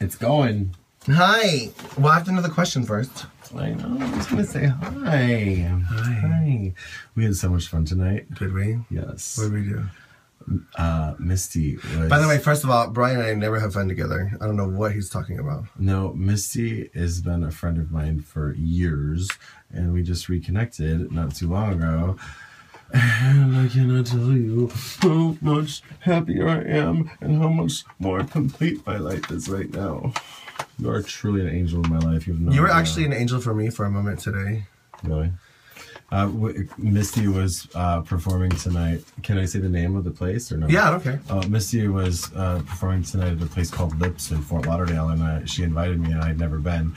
It's going. Hi. Well, I have to know the question first. I know. I was going to say hi. Hi. We had so much fun tonight. Did we? Yes. What did we do? Misty was... By the way, first of all, Brian and I never have fun together. I don't know what he's talking about. No, Misty has been a friend of mine for years, and we just reconnected not too long ago. And I cannot tell you how much happier I am and how much more complete my life is right now. You are truly an angel in my life. You were actually an angel for me for a moment today. Really? Misty was performing tonight. Can I say the name of the place or no? Yeah, I don't care. Misty was performing tonight at a place called Lips in Fort Lauderdale, and she invited me, and I'd never been.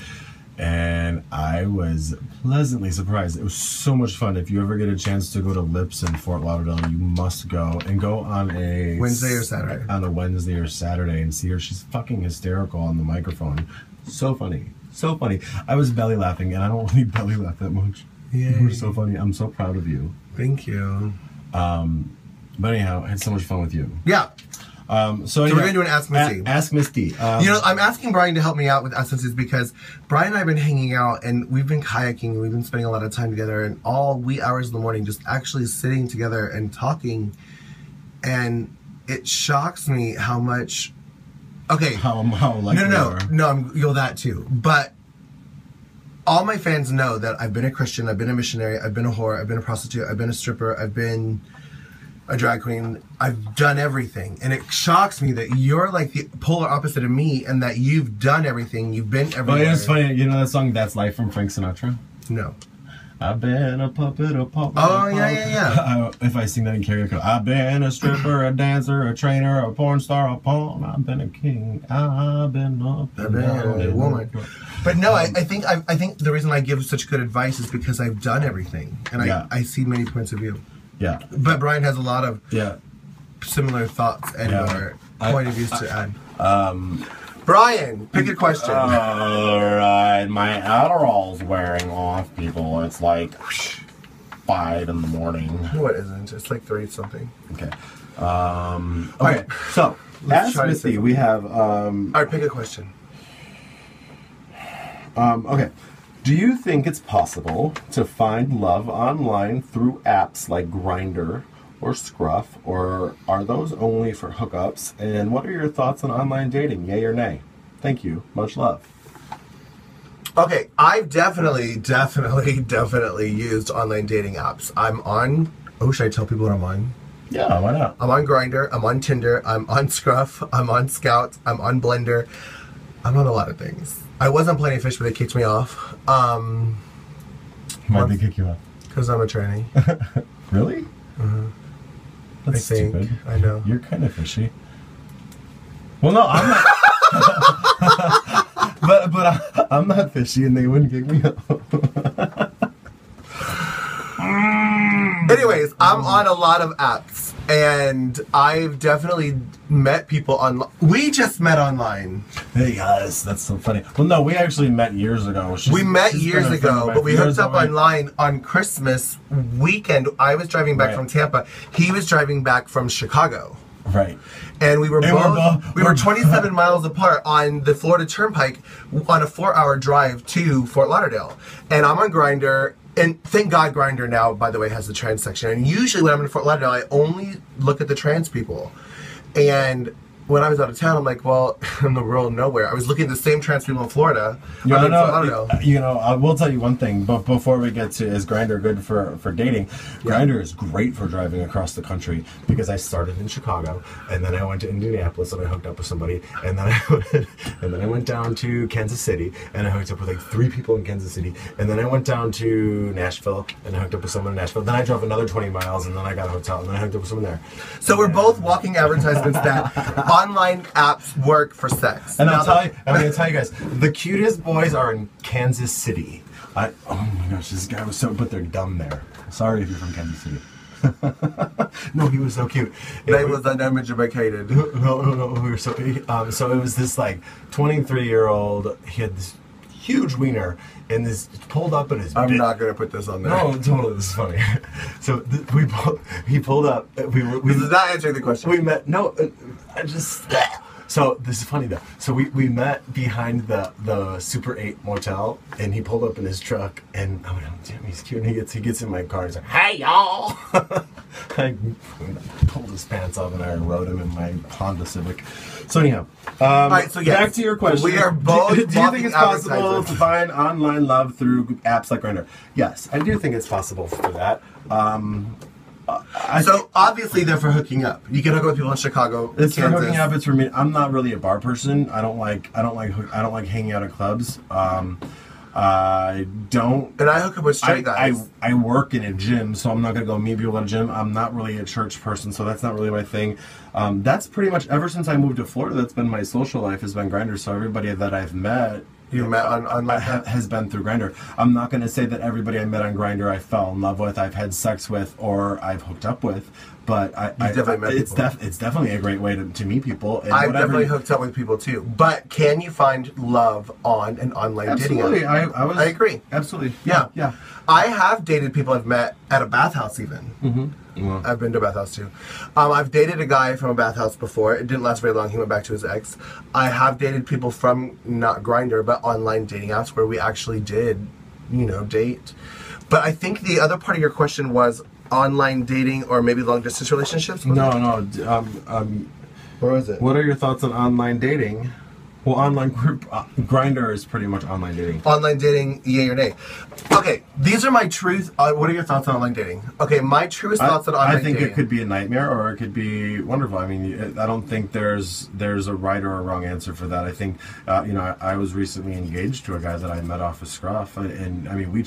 And I was pleasantly surprised. It was so much fun. If you ever get a chance to go to Lips in Fort Lauderdale, you must go. And go on a... Wednesday or Saturday. On a Wednesday or Saturday and see her. She's fucking hysterical on the microphone. So funny. So funny. I was belly laughing, and I don't really belly laugh that much. Yay. You were so funny. I'm so proud of you. Thank you. But anyhow, I had so much fun with you. Yeah. So we're going to do an Ask Misty. Ask Misty. I'm asking Brian to help me out with Ask Misty because Brian and I have been hanging out and we've been kayaking. We've been spending a lot of time together and all wee hours in the morning just actually sitting together and talking. And it shocks me how much... Okay. How like No, you'll that too. But all my fans know that I've been a Christian, I've been a missionary, I've been a whore, I've been a prostitute, I've been a stripper, I've been a drag queen. I've done everything. And it shocks me that you're like the polar opposite of me and that you've done everything. You've been everywhere. Oh, it's funny. You know that song, That's Life from Frank Sinatra? No. I've been a puppet, a puppet. Oh, yeah. If I sing that in karaoke, I've been a stripper, a dancer, a trainer, a porn star, a pawn. I've been a king. I've been a woman. But no, I think the reason I give such good advice is because I've done everything. And I see many points of view. Yeah. But Brian has a lot of similar thoughts and point of views to add. Brian, pick a question. Alright, my Adderall's wearing off, people. It's like 5 in the morning. No, it isn't. It's like 3 something. Okay. Okay, so, Ask Misty, we have... Alright, pick a question. Okay. Do you think it's possible to find love online through apps like Grindr or Scruff, or are those only for hookups? And what are your thoughts on online dating, yay or nay? Thank you. Much love. Okay, I've definitely used online dating apps. I'm on... Oh, should I tell people what I'm on? Yeah, why not? I'm on Grindr, I'm on Tinder, I'm on Scruff, I'm on Scout, I'm on Blender. I'm on a lot of things. I was on Plenty of Fish, but they kicked me off. Why'd they kick you off? Because I'm a tranny. Really? Mm-hmm. That's stupid. I know. You're kind of fishy. Well, no, I'm not. but I'm not fishy, and they wouldn't kick me off. Anyways, I'm on a lot of apps, and I've definitely met people online. We just met online. Hey guys, that's so funny. Well, no, we actually met years ago. We met years ago, but we hooked up online on Christmas weekend. I was driving back from Tampa. He was driving back from Chicago. Right. And we were we were 27 miles apart on the Florida Turnpike on a 4-hour drive to Fort Lauderdale. And I'm on Grindr. And thank God Grindr now, by the way, has the trans section. And usually when I'm in Fort Lauderdale, I only look at the trans people. And when I was out of town, I'm like, well, in the rural nowhere. I was looking at the same trans people in Florida. You know, I will tell you one thing, but before we get to, is Grindr good for dating? Grindr is great for driving across the country because I started in Chicago, and then I went to Indianapolis and I hooked up with somebody, and then I went down to Kansas City and I hooked up with like 3 people in Kansas City, and then I went down to Nashville and I hooked up with someone in Nashville. Then I drove another 20 miles and then I got a hotel and then I hooked up with someone there. So we're both walking advertisements that online apps work for sex. And I'm going to tell you guys, the cutest boys are in Kansas City. Oh my gosh, this guy was so, but they're dumb there. Sorry if you're from Kansas City. No, he was so cute. They was uneducated. No, we were so it was this like 23-year-old, he had this huge wiener, and this pulled up in his... I'm not going to put this on there. No, totally, this is funny. So he pulled up, this is not answering the question. We met, no, I just... So this is funny though. So we met behind the Super 8 motel, and he pulled up in his truck, and I went, oh, damn, he's cute. And he gets in my car, and he's like, hey y'all. I pulled his pants off, and I rode him in my Honda Civic. So anyhow, all right, so yes, back to your question. We are both. Do you think it's possible to find online love through apps like Grindr? Yes, I do think it's possible for that. So obviously they're for hooking up. You can hook up with people in Chicago. It's Kansas. for hooking up. It's for me. I'm not really a bar person. I don't like hanging out at clubs. I don't. And I hook up with straight guys. I work in a gym, so I'm not gonna go meet people at a gym. I'm not really a church person, so that's not really my thing. That's pretty much ever since I moved to Florida. That's been my social life. Has been Grindr. So everybody that I've met. You met on has been through Grindr. I'm not going to say that everybody I met on Grindr I fell in love with, I've had sex with, or I've hooked up with. But it's definitely a great way to meet people. And I've definitely hooked up with people too. But can you find love on an online dating app? Absolutely. I agree. Absolutely. Yeah. I have dated people I've met at a bathhouse even. Mm-hmm. Yeah. I've been to a bathhouse too. I've dated a guy from a bathhouse before. It didn't last very long. He went back to his ex. I have dated people from not Grindr, but online dating apps where we actually did, date. But I think the other part of your question was online dating or maybe long distance relationships. No. Where was it? What are your thoughts on online dating? Well, Grindr is pretty much online dating. Online dating, yay or nay? Okay, these are my truth. What are your thoughts on online dating? Okay, my truest thoughts on online dating. I think it could be a nightmare or it could be wonderful. I mean, I don't think there's a right or a wrong answer for that. I think, I was recently engaged to a guy that I met off of Scruff, and I mean,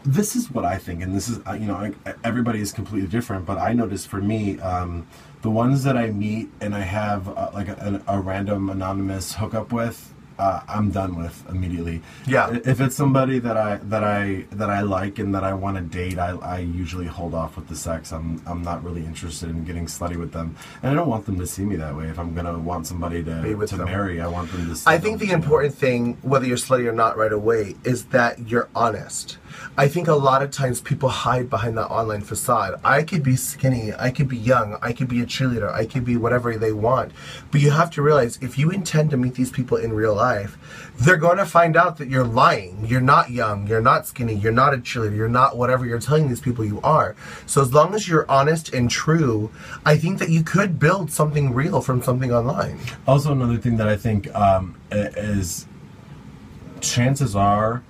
this is what I think, and this is, everybody is completely different, but I noticed for me, the ones that I meet and I have like a random anonymous hookup with, I'm done with immediately. Yeah. If it's somebody that I like and that I want to date, I usually hold off with the sex. I'm not really interested in getting slutty with them, and I don't want them to see me that way. If I'm gonna want somebody to marry, I want them to see. I think the important thing, whether you're slutty or not right away, is that you're honest. I think a lot of times people hide behind that online facade. I could be skinny, I could be young, I could be a cheerleader, I could be whatever they want. But you have to realize, if you intend to meet these people in real life, they're going to find out that you're lying. You're not young, you're not skinny, you're not a cheerleader, you're not whatever you're telling these people you are. So as long as you're honest and true, I think that you could build something real from something online. Also, another thing that I think is, chances are,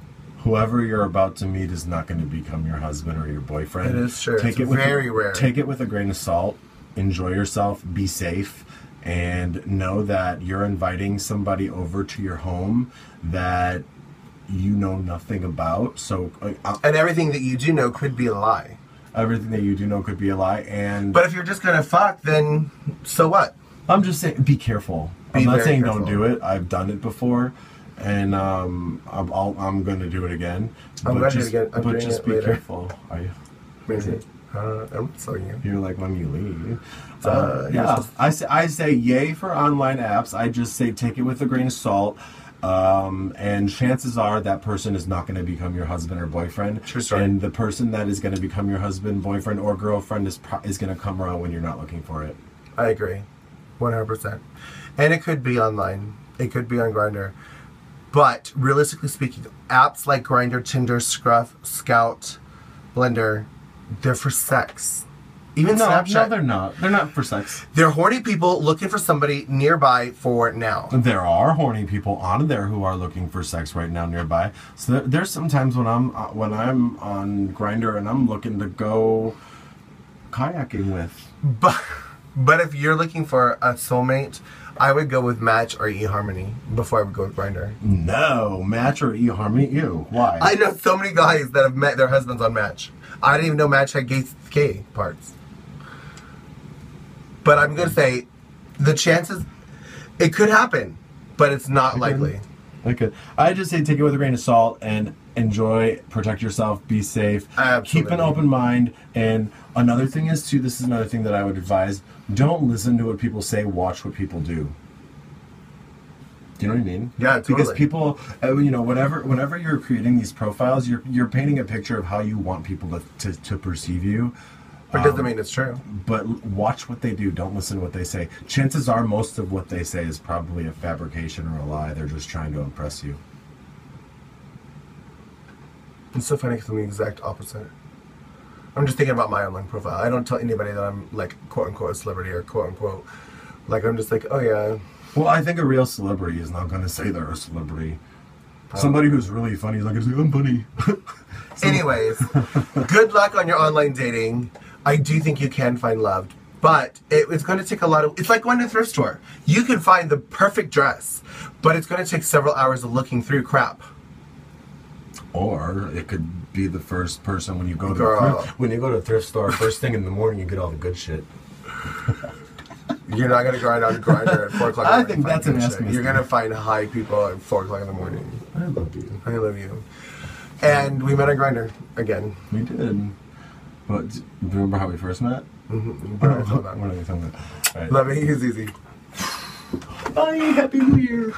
whoever you're about to meet is not going to become your husband or your boyfriend. It is true. It's very rare. Take it with a grain of salt. Enjoy yourself. Be safe. And know that you're inviting somebody over to your home that you know nothing about. So, and everything that you do know could be a lie. Everything that you do know could be a lie. But if you're just going to fuck, then so what? I'm just saying, be careful. I'm not saying don't do it. I've done it before. And I'm going to do it again. I'm going to do it again. But just be careful. Are you? Maybe. I'm sorry. You're like, when you leave. Yeah. I say yay for online apps. I just say take it with a grain of salt. And chances are that person is not going to become your husband or boyfriend. True story. And the person that is going to become your husband, boyfriend, or girlfriend is going to come around when you're not looking for it. I agree. 100%. And it could be online. It could be on Grindr. But realistically speaking, apps like Grindr, Tinder, Scruff, Scout, Blender, they're for sex. Even Snapchat. No, they're not. They're not for sex. They're horny people looking for somebody nearby for now. There are horny people on there who are looking for sex right now nearby. So there's sometimes when I'm on Grindr and I'm looking to go kayaking with. But if you're looking for a soulmate, I would go with Match or eHarmony before I would go with Grindr. No, Match or eHarmony? Ew. Why? I know so many guys that have met their husbands on Match. I didn't even know Match had gay parts. But I'm going to say, the chances, it could happen, but it's not likely. Okay. I just say take it with a grain of salt and enjoy, protect yourself, be safe, Absolutely. Keep an open mind. And another thing is, too, this is another thing that I would advise, don't listen to what people say, watch what people do. Do you know what I mean? Yeah, totally. Because people, whenever you're creating these profiles, you're painting a picture of how you want people to perceive you. But doesn't mean it's true. But watch what they do. Don't listen to what they say. Chances are most of what they say is probably a fabrication or a lie. They're just trying to impress you. It's so funny because I'm the exact opposite. I'm just thinking about my online profile. I don't tell anybody that I'm like quote unquote a celebrity or quote unquote like I'm just like, oh yeah. Well, I think a real celebrity is not going to say they're a celebrity. Somebody who's really funny is not going to say, I'm funny. Anyways, good luck on your online dating. I do think you can find love, but it's going to take a lot of... It's like going to a thrift store. You can find the perfect dress, but it's going to take several hours of looking through crap. Or it could be the first person when you go to a thrift store, first thing in the morning, you get all the good shit. You're not going to grind on Grindr at 4 o'clock in the morning. I think that's an ask. You're going to find high people at 4 o'clock in the morning. I love you. I love you. And we met on Grindr again. We did. But do you remember how we first met? Mm-hmm. What are we talking about? Love you. It's easy. Bye. Happy New Year.